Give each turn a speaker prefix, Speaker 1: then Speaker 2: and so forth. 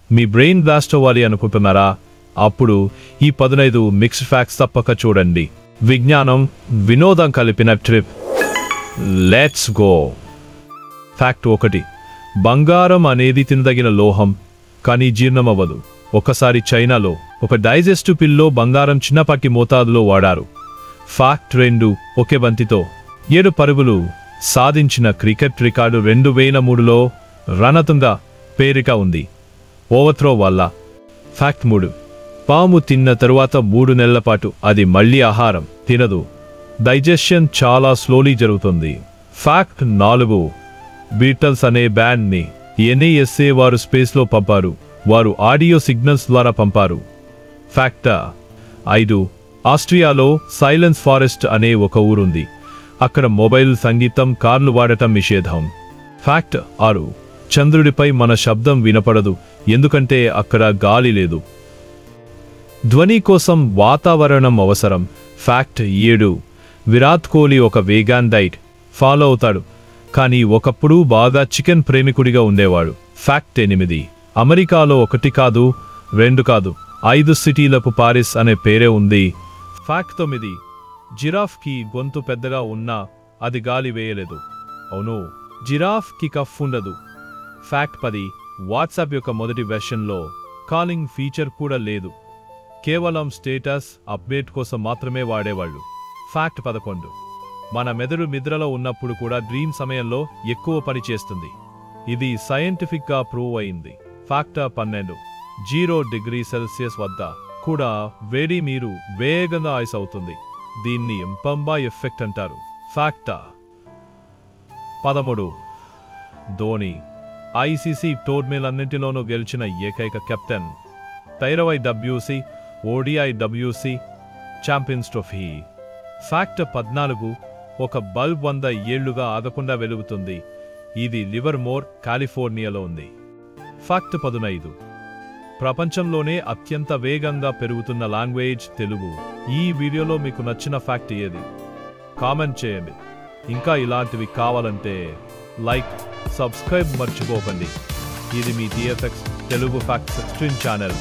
Speaker 1: మీ brain blast అవ్వాలి అనుకుంటున్నారా? అప్పుడు ఈ 15 మిక్స్డ్ ఫ్యాక్ట్స్ తప్పక చూడండి. విజ్ఞానం వినోదం కలిపిన ట్రిప్. Let's go. ఫ్యాక్ట్ 1. బంగారం అనేది తినదగిన లోహం, కానీ జీర్ణమవ్వదు. ఒకసారి చైనాలో ఒక డైజెస్టివ్ పిల్లో బంగారం చిన్నపాటి మోతాదులో వాడారు. ఫ్యాక్ట్ 2. ఒకే బంతితో 7 పరుగులు సాధించిన క్రికెట్ రికార్డు 2003లో రణతంగా పేరిక ఉంది ఓవర్త్రో వల్ల. ఫ్యాక్ట్ 3. పాము తిన్న తరువాత 3 నెలల పాటు అది మళ్లీ ఆహారం తినదు. డైజెషన్ చాలా స్లోలీ జరుగుతుంది. ఫ్యాక్ట్ 4. బీటల్స్ అనే బ్యాండ్ని ఎన్ఏఎస్ఏ వారు స్పేస్లో పంపారు. వారు ఆడియో సిగ్నల్స్ ద్వారా పంపారు. ఫ్యాక్ట్ 5. ఆస్ట్రియాలో సైలెన్స్ ఫారెస్ట్ అనే ఒక ఊరుంది. అక్కడ మొబైల్, సంగీతం, కార్లు వాడటం నిషేధం. ఫ్యాక్ట్ 6. చంద్రుడిపై మన శబ్దం వినపడదు, ఎందుకంటే అక్కడ గాలి లేదు. ధ్వని కోసం వాతావరణం అవసరం. ఫ్యాక్ట్ 7. విరాట్ కోహ్లీ ఒక వేగాన్ డైట్ ఫాలో అవుతాడు, కానీ ఒకప్పుడు బాగా చికెన్ ప్రేమికుడిగా ఉండేవాడు. ఫ్యాక్ట్ 8. అమెరికాలో 1 కాదు 2 కాదు 5 సిటీలకు పారిస్ అనే పేరే ఉంది. ఫ్యాక్ట్ 9. జిరాఫ్కి గొంతు పెద్దగా ఉన్నా అది గాలి వేయలేదు. అవును, జిరాఫ్కి కఫ్ ఉండదు. ఫ్యాక్ట్ 10. వాట్సాప్ యొక్క మొదటి వెర్షన్లో కాలింగ్ ఫీచర్ కూడా లేదు. కేవలం స్టేటస్ అప్డేట్ కోసం మాత్రమే వాడేవాళ్ళు. ఫ్యాక్ట్ 11. మన మెదడు నిద్రలో ఉన్నప్పుడు కూడా డ్రీమ్ సమయంలో ఎక్కువ పని చేస్తుంది. ఇది సైంటిఫిక్గా ప్రూవ్ అయింది. ఫ్యాక్ట్ 12. 0 డిగ్రీ సెల్సియస్ వద్ద కూడా వేడి మీరు వేగంగా ఐస్ అవుతుంది. దీన్ని ఇంపంబా ఎఫెక్ట్ అంటారు. ఫ్యాక్ట్ 13. ధోని ఐసీసీ టోర్నీలన్నింటిలోనూ గెలిచిన ఏకైక captain. 23 ODI WC champions trophy. Fact 14. ఒక బల్బ్ 100 ఏళ్లుగా ఆగకుండా వెలుగుతుంది. ఇది లివర్మోర్, కాలిఫోర్నియాలో ఉంది. ఫ్యాక్ట్ 15. ప్రపంచంలోనే అత్యంత వేగంగా పెరుగుతున్న లాంగ్వేజ్ తెలుగు. ఈ వీడియోలో మీకు నచ్చిన ఫ్యాక్ట్ ఏది? కామెంట్ చేయండి. ఇంకా ఇలాంటివి కావాలంటే లైక్, సబ్స్క్రైబ్ మర్చిపోకండి. ఇది మీ TFX Telugu facts stream channel.